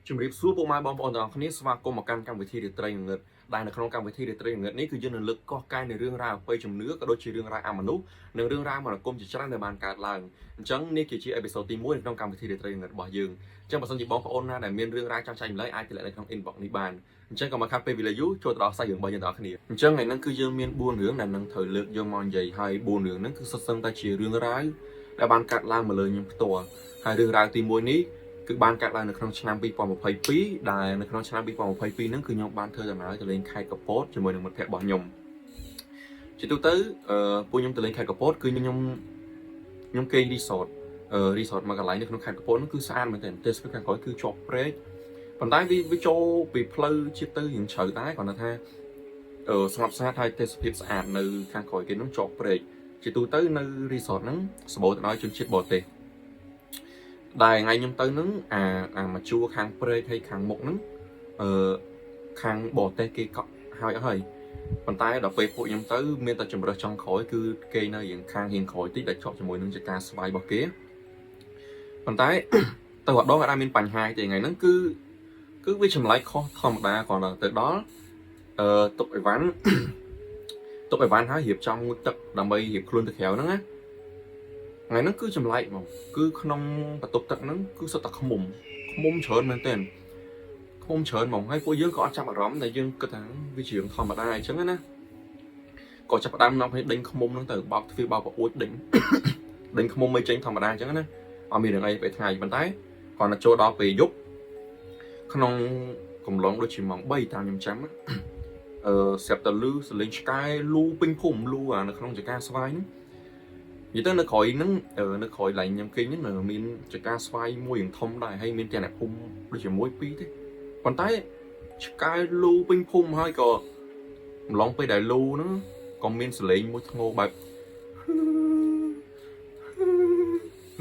ជំរាបសួរពុកម៉ែបងប្អូនទាំងអស់គ្នាស្វាគមន៍មកកាន់កម្មវិធីរាត្រីងងឹតដែលនៅក្នុងកម្មវិធីរាត្រីងងឹតនេះគឺយើងនឹងលើកកោះកាយនៅរឿងរ៉ាវអ្វីជំនឿក៏ដូចជារឿងរ៉ាវអមនុស្សនិងរឿងរ៉ាវមរណគមជាច្រើនដែលបានកើតឡើងអញ្ចឹងនេះគឺជាអេពីសូតទី1នៅក្នុងកម្មវិធីរាត្រីងងឹតរបស់យើងអញ្ចឹងបើសិនជាបងប្អូនណាដែលមានរឿងរ៉ាវចង់ចែកម្លែកអាចទម្លាក់នៅក្នុង inbox នេះបានអញ្ចឹងក៏មកខាត់ពេលវេលាយូរចូលទៅដល់សាច់រឿងរបស់យើងទាំងអស់គ្នាអញ្ចឹងថ្ងៃនេះគឺយើងមាន4រឿងដែលនឹងត្រូវលើកយកមកនិយាយហើយ4រឿងហ្នឹងគឺសុទ្ធសឹងតែជារឿងរ៉ាវដែលបានកើតឡើងមកលើខ្ញុំផ្ទាល់ហើយរឿងរ៉ាវទី1នេះគឺបានកាត់ឡើងនៅក្នុងឆ្នាំ2022ដែលនៅក្នុងឆ្នាំ2022ហ្នឹងគឺខ្ញុំបានធ្វើដំណើរទៅលេងខេត្តកពតជាមួយនឹងមិត្តភ័ក្តិរបស់ខ្ញុំជាទូទៅពួកខ្ញុំទៅលេងខេត្តកពតគឺខ្ញុំគេងរីសតមកកន្លែងនៅក្នុងខេត្តកពតហ្នឹងគឺស្អាតមែនទែនទេសភាពខាងក្រោយគឺជាប់ព្រែកប៉ុន្តែវាចូលពីផ្លូវជាតិទៅរៀងជ្រៅដែរគាត់ថាស្ងប់ស្ងាត់ហើយទេសភាពស្អាតនៅខាងក្រោយគេហ្នឹងជាប់ព្រែកជាទូទៅនៅរីសតហ្នឹងសម្បូរទៅដោយជនជាតិបរទេសដែលថ្ងៃខ្ញុំទៅហ្នឹងអាមកជួរខាងព្រែកហើយខាងមុខហ្នឹងខាងបរទេសគេកក់ហើយប៉ុន្តែដល់ពេលពួកខ្ញុំទៅមានតែជំរើសចុងក្រោយគឺគេនៅរៀងខាងរៀងក្រោយតិចដែលជាប់ជាមួយនឹងចការស្វាយរបស់គេប៉ុន្តែទៅអត់ដងអត់មានបញ្ហាទេថ្ងៃហ្នឹងគឺវាចម្លែកខុសធម្មតាគ្រាន់តែទៅដល់ទុកអីវ៉ាន់ហើយរៀបចំងូតទឹកដើម្បីរៀបខ្លួនទៅក្រៅហ្នឹងណាថ្ងៃហ្នឹងគឺចម្លែកហ្មងគឺក្នុងបន្ទប់ទឹកហ្នឹងគឺសុទ្ធតែខ្មុំច្រើនមែនទែនខ្មុំច្រើនហ្មងហើយពួកយើងក៏អត់ចាប់អារម្មណ៍តែយើងគិតថាវាជារឿងធម្មតាអញ្ចឹងណាក៏ចាប់ផ្ដើមនាំគ្នាដេញខ្មុំហ្នឹងទៅបោកទ្វារបោកប្រអួចដេញខ្មុំមិនចេញធម្មតាអញ្ចឹងណាអត់មានរឿងអីពេលថ្ងៃប៉ុន្តែគាត់ទៅចូលដល់ពេលយប់ក្នុងកំឡុងដូចជាម៉ោង3តាមខ្ញុំចាំស្រាប់តែលឺសលេងឆ្កែលូពេញភូមិលូនៅក្នុងចការស្វាយហ្នឹងនិយាយទៅនៅក្រោយហ្នឹងនៅក្រោយឡែងខ្ញុំគេងហ្នឹងមានចការស្វាយមួយយ៉ាងធំដែរហើយមានទាំងអ្នកភូមិដូចជាមួយពីរទេប៉ុន្តែឆ្កែលូពេញភូមិហើយក៏ម្លងពេលដែលលូហ្នឹងក៏មានសលេងមួយធ្ងោបែប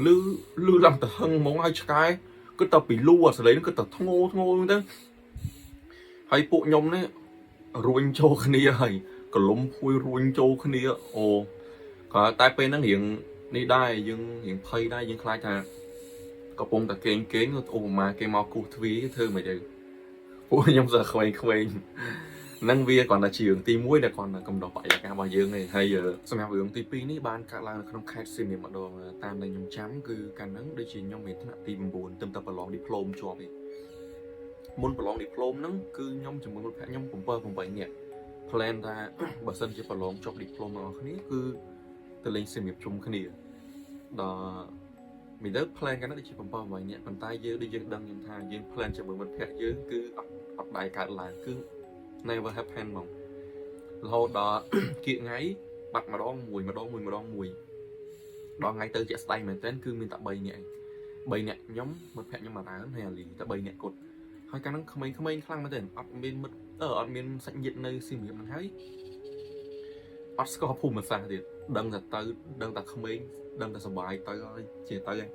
លឺឡើងទៅហឹងហ្មងហើយឆ្កែគឺទៅពីលូអាសលេងហ្នឹងគឺទៅធ្ងោហ្នឹងទៅហើយពួកខ្ញុំនេះរួញចូលគ្នាហើយកលុំភួយរួញចូលគ្នាអូក៏តែពេលហ្នឹងរៀងនេះដែរយើងរៀងភ័យដែរយើងខ្លាចថាកំពុងតែគេងឧបមាគេមកគូសទ្វារធ្វើមិនទៅពួកខ្ញុំសើក្វេងហ្នឹងវាគ្រាន់តែជារឿងទី1ដែលគ្រាន់តែកំដៅបរិយាកាសរបស់យើងទេហើយសម្រាប់រឿងទី2នេះបានកើតឡើងនៅក្នុងខេត្តសៀមរាបម្ដងតាមដែលខ្ញុំចាំគឺកាលហ្នឹងដូចជាខ្ញុំមានថ្នាក់ទី9ទៅប្រឡងឌីប្លូមជាប់ឯងមុនប្រឡងឌីប្លូមហ្នឹងគឺខ្ញុំជាមួយមិត្តភក្តិខ្ញុំ7-8នាក់ plan ថាបើសិនជាប្រឡងចប់ឌីប្លូមរបស់គ្នាគឺទៅលេងសៀមរាបជុំគ្នាដល់មានទៅ plan កាលនោះដូចជា7-8នាក់ប៉ុន្តែយើងដូចយើងដឹងខ្ញុំថាយើង plan ជាមួយមិត្តភក្តិយើងគឺអត់ដែរកើតឡើងគឺ never happen ហ្មងរហូតដល់គៀកថ្ងៃបាត់ម្ដងមួយដល់ថ្ងៃទៅជាក់ស្ដែងមែនទែនគឺមានតែ3នាក់ខ្ញុំមិត្តភក្តិខ្ញុំអារើហើយអាលីតែ3នាក់គាត់ហើយកាលហ្នឹងក្មេងខ្លាំងមែនទែនអត់មានសាច់ញាតិនៅសៀមរាបហ្នឹងហើយអត់ស្គាល់ភូមិសាស្ត្រទៀតដឹងតែក្មេងដឹងតែសុបាយទៅហើយជាទៅហើយ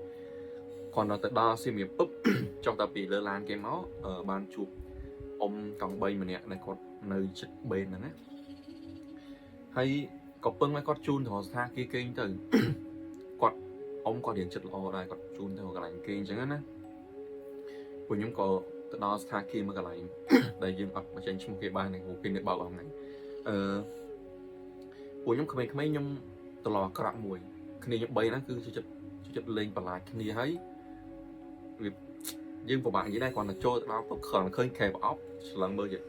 គាត់ទៅដល់សៀមរាបปุ๊បចុះតែពីលើឡានគេមកបានជួបអ៊ំកង់3ម្នាក់ដែលគាត់នៅជិតបេនហ្នឹងណាហើយក៏ពឹងឲ្យគាត់ជូនទៅស្ថានភាពគេងទៅគាត់អ៊ំគាត់រៀងចិត្តល្អដែរគាត់ជូនទៅកន្លែងគេងអញ្ចឹងណាពួកខ្ញុំក៏ទៅដល់ស្ថានភាពមួយកន្លែងដែលយើងអត់បញ្ចេញឈ្មោះគេបានទេព្រោះគេនៅបោកអស់ហ្នឹងពួកខ្ញុំក្មេងៗខ្ញុំត្រឡប់អាក្រក់មួយគ្នាខ្ញុំ3ហ្នឹងគឺចិត្តលេងបន្លាចគ្នាហើយវាយើងពិបាកនិយាយដែរគាត់ទៅចូលដល់ពុកគ្រាន់តែឃើញខែប្រអប់ឆ្លងមើលទៀត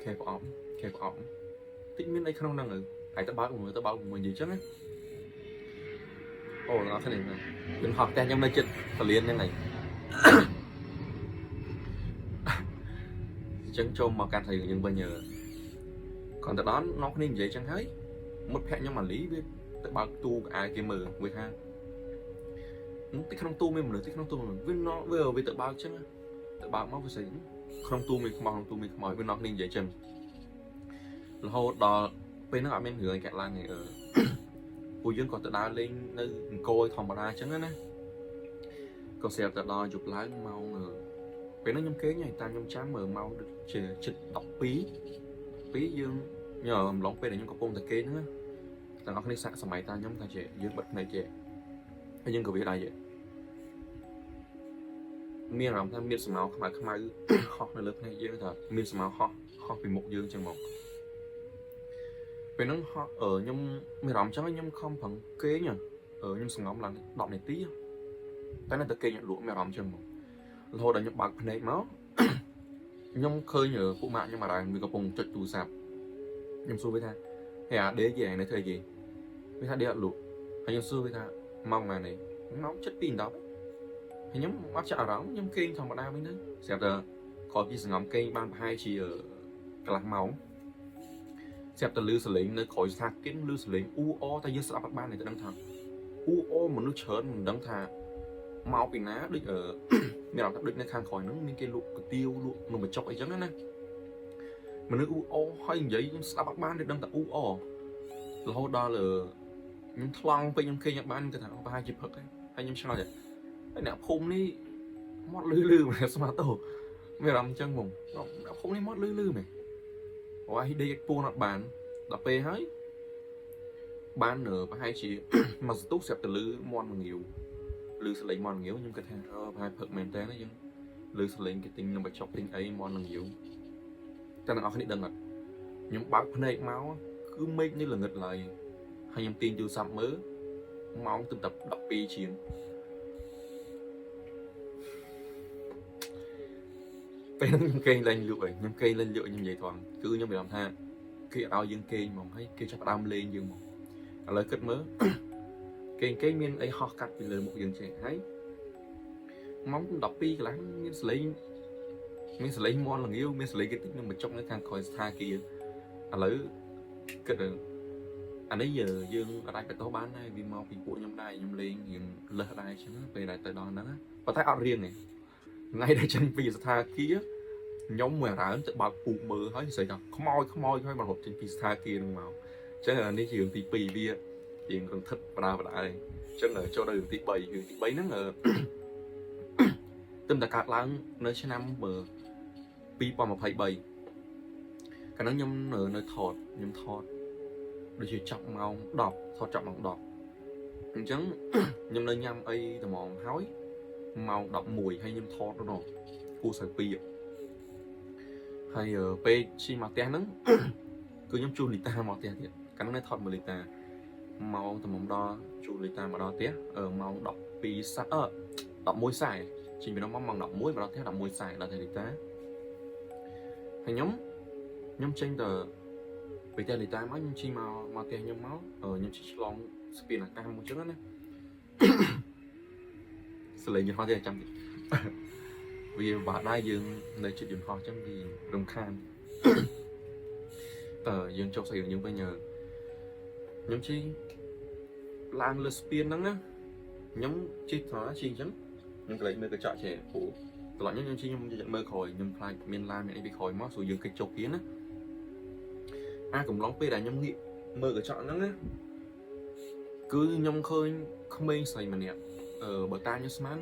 ខែប្រអប់តិចមានអីក្នុងហ្នឹងហើយទៅបើកមួយនិយាយចឹងណាអូដល់គ្នាខ្ញុំហោះផ្ទះខ្ញុំនៅចិត្តពលានហ្នឹងហើយចឹងចូលមកកាន់រឿងយើងវិញគាត់ទៅដល់នោះគ្នានិយាយចឹងហើយមុតភ័ក្រខ្ញុំអាលីវាទៅបើកទូកអាយគេមើលវាថាទីក្នុងទូមានមនុស្សទីក្នុងទូវាទៅបើកចឹងទៅបើកមកវាស្អីក្នុងទូមានខ្មោចវានោះគ្នានិយាយចឹងរហូតដល់ពេលហ្នឹងអត់មានរឿងកាត់ឡើងទេពួកយើងក៏ទៅដើរលេងនៅអង្គរធម្មតាចឹងណាក៏ស្រាប់តែដល់យប់ឡើងម៉ោងពេលហ្នឹងខ្ញុំគេងហើយតាមខ្ញុំចាំមើលម៉ោងដូចជាជិត12យើងអំឡុងពេលដែលខ្ញុំកំពុងតែគេងហ្នឹងទាំងអស់គ្នាសាក់សម័យតាមខ្ញុំថាជាយើងបិទភ្នែកចេះហើយយើងក៏វាដែរ មានអារម្មណ៍ថាមានសម្ោខ្មៅខ្មៅហោះនៅលើភ្នែកយើងថាមានសម្ោហោះពីមុខយើងចឹងមកពេលហ្នឹងខ្ញុំមានអារម្មណ៍ចឹងខ្ញុំខំប្រឹងគេងខ្ញុំសង្ងំឡើង10នាទីតែនៅតែគេងលក់មានអារម្មណ៍ចឹងមករហូតដល់ខ្ញុំបើកភ្នែកមកខ្ញុំឃើញពួកម៉ាក់ខ្ញុំអារ៉ាវាកំពុងចុចទូរស័ព្ទខ្ញុំសួរវាថាហេអាដេកគេឯងនៅធ្វើអីគេវាថាដេកអត់លក់ហើយខ្ញុំសួរវាថាម៉ោងណានេះម៉ោង7:10ហើយខ្ញុំអត់ចាក់អារម្មណ៍ខ្ញុំគេងធម្មតាវិញទៅស្រាប់តែក្រោយពីសង្ងំគេងបានប្រហែលជាកន្លះម៉ោងស្រាប់តែលឺសលេងនៅក្រោយស្ថាគិនលឺសលេងអ៊ូអតែយើងស្ដាប់អត់បានទេដឹងថាអ៊ូអមនុស្សច្រើនមិនដឹងថាមកពីណាដូចមានអារម្មណ៍ថាដូចនៅខាងក្រោយហ្នឹងមានគេលក់កាទៀវលក់នំបញ្ចុកអីចឹងណាមនុស្សអ៊ូអហើយនិយាយខ្ញុំស្ដាប់អត់បានទេដឹងតែអ៊ូអរហូតដល់ខ្ញុំថ្លង់ពេកខ្ញុំគេងអត់បានគេថាប្រហែលជាផឹកហើយខ្ញុំឆ្ងល់តែហើយអ្នកភូមិនេះមកលឺមែនស្មាតោមានអារម្មណ៍ចឹងហ្មងអ្នកភូមិនេះមកលឺមែនអូយដេកពួនអត់បានដល់ពេលហើយបានប្រហែលជាមួយសន្ទុះស្រាប់តែលឺមន់ងាវលឺសលេងមន់ងាវខ្ញុំគិតថាប្រហែលផឹកមែនតើយើងលឺសលេងគេទិញនំបញ្ចុកទិញអីមន់ងាវតែអ្នកនរគ្នាដឹងអត់ខ្ញុំបើកភ្នែកមកគឺមេឃនេះល្ងឹតឡើយហើយខ្ញុំទាញទូរស័ព្ទមើលម៉ោងទៅ12ជាងពេលហ្នឹងខ្ញុំគេងលេងលក់ហើយខ្ញុំគេងលេងលក់ខ្ញុំនិយាយថងគឺខ្ញុំមានអារម្មណ៍ថាគេឲ្យយើងគេងហ្មងហើយគេចាប់ផ្ដើមលេងយើងហ្មងឥឡូវគិតមើលគេងមានអីហោះកាត់ពីលើមុខយើងចេះហើយម៉ោង12កន្លះមានសលេងមន់ល្ងាវមានសលេងគេតិចនឹងបញ្ចុកនៅខាងក្រោយស្ថាគារឥឡូវគិតអានេះយើងអាចបន្តបានដែរវាមកពីពួកខ្ញុំដែរខ្ញុំលេងរៀងលើសដែរអញ្ចឹងពេលដែលទៅដល់ហ្នឹងប៉ុន្តែអត់រៀងទេថ្ងៃដែលចេញពីស្ថាគារខ្ញុំមួយរើទៅបើកពូកមើលហើយស្អីថាខ្មោចហើយមករត់ចេញពីស្ថាគារហ្នឹងមកអញ្ចឹងនេះជារឿងទី2វារៀងរន្ធត់បដាហើយអញ្ចឹងចូលដល់រឿងទី3រឿងទី3ហ្នឹងទើបតែកើតឡើងនៅឆ្នាំ2023កាលនោះខ្ញុំនៅថតដូចជាចាប់ម៉ោង10ថតចាប់ម៉ោង10អញ្ចឹងខ្ញុំនៅញ៉ាំអីត្មងហើយម៉ោង11ហើយខ្ញុំថតនោះគូសៅ2ហើយពេលជិះមកផ្ទះហ្នឹងគឺខ្ញុំជូនលីតាមកផ្ទះទៀតកាលនោះនៅថតមួយលីតាម៉ោងត្មងដល់ជូនលីតាមកដល់ផ្ទះម៉ោង11:40ជិះពីនោះម៉ោង11មកដល់ផ្ទះ11:40ដល់លីតាហើយខ្ញុំចេញទៅពីផ្ទះលីតាមកខ្ញុំជិះមកផ្ទះខ្ញុំមកខ្ញុំជិះឆ្លងស្ពានអាកាសមួយចឹងណាសលេងយន្តហោះទេចាំវាបាក់ដែរយើងនៅជិតយន្តហោះចឹងវារំខានយើងចុះស្អីយើងវិញខ្ញុំជិះឡើងលើស្ពានហ្នឹងណាខ្ញុំជិះត្រង់ជិះអញ្ចឹងខ្ញុំក្លែងមើលកញ្ចក់ចេះពូត្រឡប់ខ្ញុំជិះខ្ញុំមើលក្រោយខ្ញុំខ្លាចមានឡានមានអីពីក្រោយមកស្រួលយើងគេចុះទៀតណាកំឡុងពេលដែលខ្ញុំងាកមើលកញ្ចក់ហ្នឹងណាគឺខ្ញុំឃើញក្មេងស្រីម្នាក់បើតាខ្ញុំស្មាន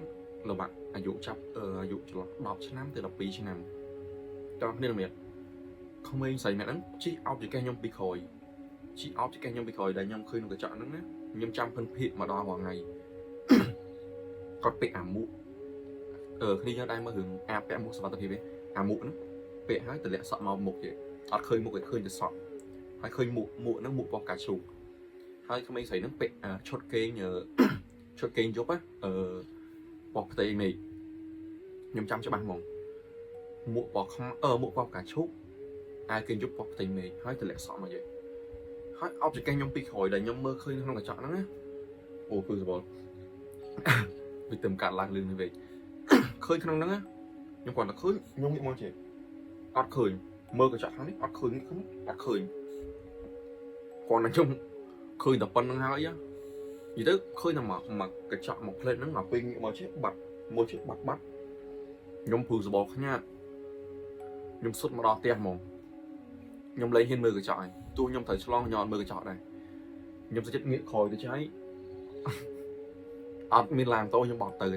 ល្បាក់អាយុចាប់អាយុចន្លោះ10ឆ្នាំទៅ12ឆ្នាំតោះគ្នាម្នាក់ក្មេងស្រីម្នាក់ហ្នឹងជិះអោបចង្កេះខ្ញុំពីក្រោយដែលខ្ញុំឃើញក្នុងកញ្ចក់ហ្នឹងណាខ្ញុំចាំភិនភាកមកដល់រាល់ថ្ងៃគាត់ពាក់អាមួកគ្នាយើងដែរមើលរឿងអាពាក់មួកសុវត្ថិភាពអាមួកហ្នឹងពាក់ហើយតម្លាក់សក់មកមុខទៀតអត់ឃើញមុខឯឃើញតែសក់ហើយឃើញមួកហ្នឹងមួកបោះកាឈូកហើយក្មេងស្រីហ្នឹងពាក់ឈុតគេងយប់បោះផ្ទៃមេឃខ្ញុំចាំច្បាស់ហ្មងមួកបោះមួកបោះកាឈូកអាយគេងយប់បោះផ្ទៃមេឃហើយតម្លាក់សក់មកទៀតហើយអោបចង្កេះខ្ញុំពីក្រោយដែលខ្ញុំមើលឃើញក្នុងកញ្ចក់ហ្នឹងណាអូគឺសបល់វាទៅកាត់ឡើងលឿននេះវិញឃើញក្នុងហ្នឹងណាខ្ញុំគាត់តែឃើញខ្ញុំងាកមកជិះអត់ឃើញមើលកញ្ចក់ខាងនេះអត់ឃើញគាត់តែខ្ញុំឃើញតែប៉ុណ្្នឹងហើយនិយាយទៅឃើញតែមកកញ្ចក់មកផ្លេតហ្នឹងមកពេលងាកមកជិះបាត់ខ្ញុំព្រឺសបល់ខ្ញាក់ខ្ញុំសុទ្ធមកដល់ផ្ទះហ្មងខ្ញុំលែងហ៊ានមើលកញ្ចក់ហើយទោះខ្ញុំត្រូវឆ្លងញ៉ាំមើលកញ្ចក់ដែរខ្ញុំចិត្តងាកក្រោយទៅចៃអត់មានឡានតូខ្ញុំបត់ទៅ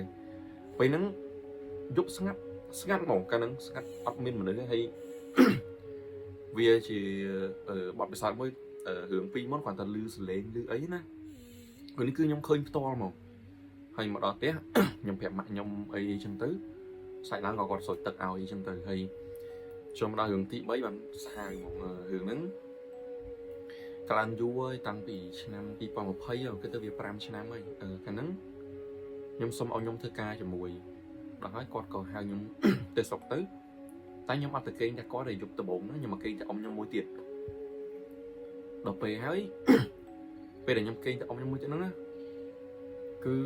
ពេលហ្នឹងយប់ស្ងាត់ហ្មងកាលហ្នឹងស្ងាត់អត់មានមនុស្សទេហើយវាជាបទពិសោធន៍មួយរឿងពីរមុនគាត់តែលឺសលេងលឺអីណានេះគឺខ្ញុំឃើញផ្ទាល់ហ្មងហើយមកដល់ផ្ទះខ្ញុំប្រាប់ម៉ាក់ខ្ញុំអីចឹងទៅ sạch láng còn sôi tật ảo gì trong từ hay trong đó hướng tí mấy bạn sai một hướng nắng cả anh du ơi tăngពីឆ្នាំ2020គឺទៅវា5ឆ្នាំហើយកាលហ្នឹងខ្ញុំសុំឲ្យខ្ញុំធ្វើការជាមួយដល់ហើយគាត់ក៏ហៅខ្ញុំទៅស្រុកទៅតែខ្ញុំអត់ទៅគេងតែគាត់ឲ្យយប់ដំបូងហ្នឹងខ្ញុំមកគេងតែអ៊ំខ្ញុំមួយទៀតដល់ពេលហើយពេលដែលខ្ញុំគេងតែអ៊ំខ្ញុំមួយទៀតហ្នឹងណាគឺ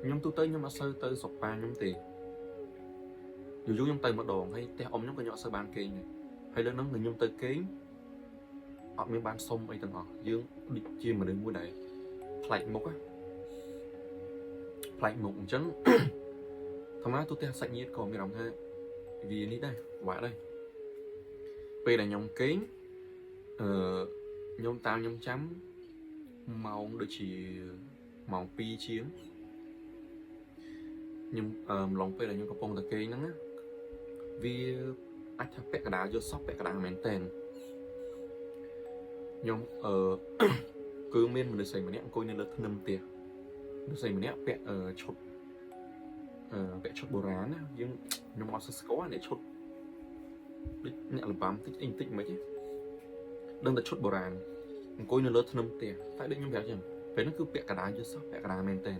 ខ្ញុំទូទៅខ្ញុំអត់សូវទៅស្រុកប៉ាខ្ញុំទេយូរខ្ញុំទៅម្ដងហើយផ្ទះអ៊ំខ្ញុំក៏ខ្ញុំអត់សូវបានគេងហើយលើហ្នឹងខ្ញុំទៅគេងអត់មានបានសុំអីទាំងអស់យើងដូចជាមនុស្សមួយដែលផ្លែកមុខផ្លែកមុខអញ្ចឹងធម្មតាទូទៅសាច់ញាតិក៏មានអារម្មណ៍ថាវានេះដែរពិបាកដែរពេលដែលខ្ញុំគេងខ្ញុំតាមខ្ញុំចាំម៉ោងដូចជាម៉ោង2ជាងខ្ញុំម្លងពេលដែលខ្ញុំកំពុងតែគេងហ្នឹងណាវាអាចថាពាក់កណ្ដាលយកសពពាក់កណ្ដាលមែនតើខ្ញុំគឺមានមនុស្សស្រីម្នាក់អង្គុយនៅលើធ្នឹមផ្ទះមនុស្សស្រីម្នាក់ពាក់ឈុតបុរាណណាយើងខ្ញុំអត់ស្គាល់អ្នកឈុតដូចអ្នកលបាំតិចអីតិចមិនហ៎ដឹងតែឈុតបុរាណអង្គុយនៅលើធ្នឹមផ្ទះតែដូចខ្ញុំប្រាប់ចឹងពេលហ្នឹងគឺពាក់កណ្ដាលយកសពពាក់កណ្ដាលមែនតើ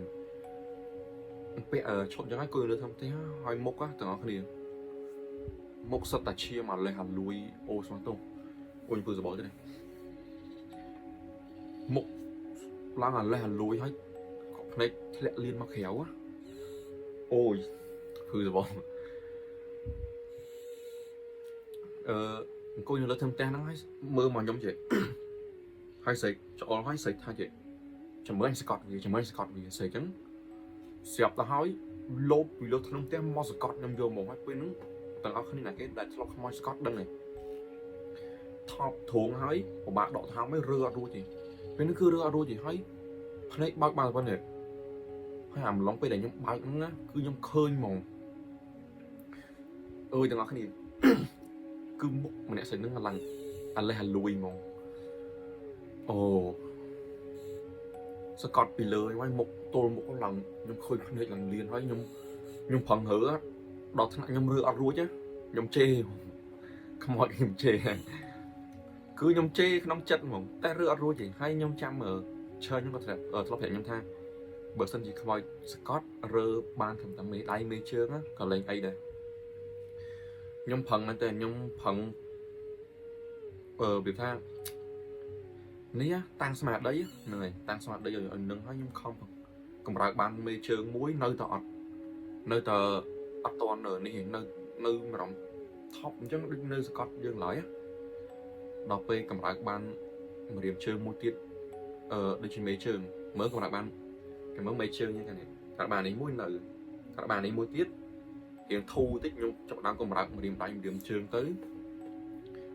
ពាក់ឈុតចឹងហើយអង្គុយលើធ្នឹមផ្ទះហើយមុខទាំងអស់គ្នាមុខសិតតែឈាមអាលេះអាលួយអូស្មោះទោះអូនពើសបល់ទេមុខឡើងអាលេះអាលួយហើយភ្នែកធ្លាក់លៀនមកក្រៅអូយពើសបល់អង្គុយនៅលើធ្នឹមផ្ទះហ្នឹងហើយមើលមកខ្ញុំចេះហើយស្រីច្អល់ហើយស្រីថាចេះចម្រាញ់ស្កត់វាស្រីចឹងស្រាប់ទៅហើយលោបពីលើធ្នឹមផ្ទះមកស្កត់ខ្ញុំយកមកហើយពេលហ្នឹងទាំងអស់គ្នាណាគេដែលធ្លាប់ខ្មោចស្កត់ដឹងហើយថប់ធងហើយពិបាកដកថោមហើយរើអត់រួចទេពេលនេះគឺរើអត់រួចទេហើយភ្នែកបើកប៉ុណ្ណេះហើយអាម្លងពេលដែលខ្ញុំបើកហ្នឹងណាគឺខ្ញុំឃើញហ្មងអើយទាំងអស់គ្នាគឺមុខម្នាក់ស្រីហ្នឹងឡើងអាលេះអាលួយហ្មងអូស្កត់ពីលើហើយមុខទល់មុខឡើងខ្ញុំឃើញភ្នែកឡើងលៀនហើយខ្ញុំប្រឹងរើដល់ថ្នាក់ខ្ញុំរើអត់រួចខ្ញុំជេរខ្មោចខ្ញុំជេរគឺខ្ញុំជេរក្នុងចិត្តហ្មងតែរើអត់រួចទេហើយខ្ញុំចាំឈើខ្ញុំក៏ធ្លាប់ប្រាប់ខ្ញុំថាបើសិនជាខ្មោចស្កត់រើបានត្រឹមតែមេដៃមេជើងក៏លែងអីដែរខ្ញុំប្រឹងមែនទេខ្ញុំប្រឹងវាថានេះតាំងស្មារតីហ្នឹងហើយតាំងស្មារតីឲ្យនឹងហើយខ្ញុំខំកម្រើកបានមេជើងមួយនៅតែអត់តន់នេះនៅម្ដងថប់អញ្ចឹងដូចនៅសកត់យើងឡើយដល់ពេលកម្រើកបានម្រាមជើងមួយទៀតដូចជាមេជើងមើលកម្រើកបានគេមើលមេជើងហ្នឹងនេះកម្រើកបាននេះមួយនៅកម្រើកបាននេះមួយទៀតរៀងធូរតិចខ្ញុំចាប់ដើមកម្រើកម្រាមដៃម្រាមជើងទៅ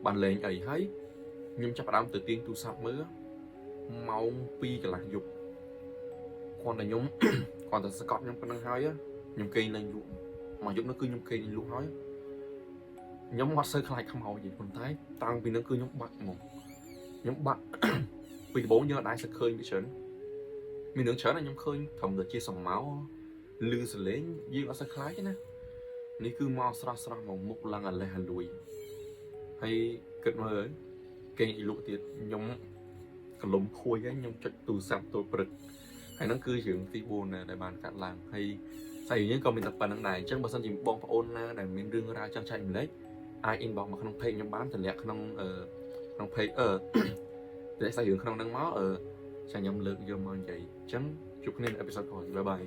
បានលេងអីហើយខ្ញុំចាប់ដើមទៅទាញទូរស័ព្ទមើលម៉ោង2កន្លះយប់គាត់តែខ្ញុំគាត់តែស្កត់ខ្ញុំប៉ុណ្្នឹងហើយខ្ញុំគេងលេងលក់មកយប់នោះគឺខ្ញុំគេងលេងលក់ហើយខ្ញុំអត់សូវខ្លាចខ្មោចទេប៉ុន្តែតាំងពីនោះគឺខ្ញុំបាក់ហ្មងខ្ញុំបាក់ពីដំបូងយើងអត់ដែរសឹកឃើញវាច្រើនមានរឿងច្រើនខ្ញុំឃើញត្រឹមតែជាសំម៉ោលឺសលេងយើងអត់សូវខ្លាចទេណានេះគឺមកស្រស់មកមុខឡើងអាលេះអាលួយហើយគិតមើលគេងលក់ទៀតខ្ញុំកលុំភួយហើយខ្ញុំចុចទូរស័ព្ទទល់ព្រឹកហើយហ្នឹងគឺរឿងទី4ដែលបានកាត់ឡើងហើយស្អីយើងក៏មានតែប៉ុណ្្នឹងដែរអញ្ចឹងបើសិនជាបងប្អូនណាដែលមានរឿងរ៉ាវចង់ចែកម្លែកអាច inbox មកក្នុង page ខ្ញុំបានតម្លាក់ក្នុងpage តែស្អីរឿងក្នុងហ្នឹងមកចាំខ្ញុំលើកយកមកនិយាយអញ្ចឹងជួបគ្នានៅអេពីសូតក្រោយបាយបាយ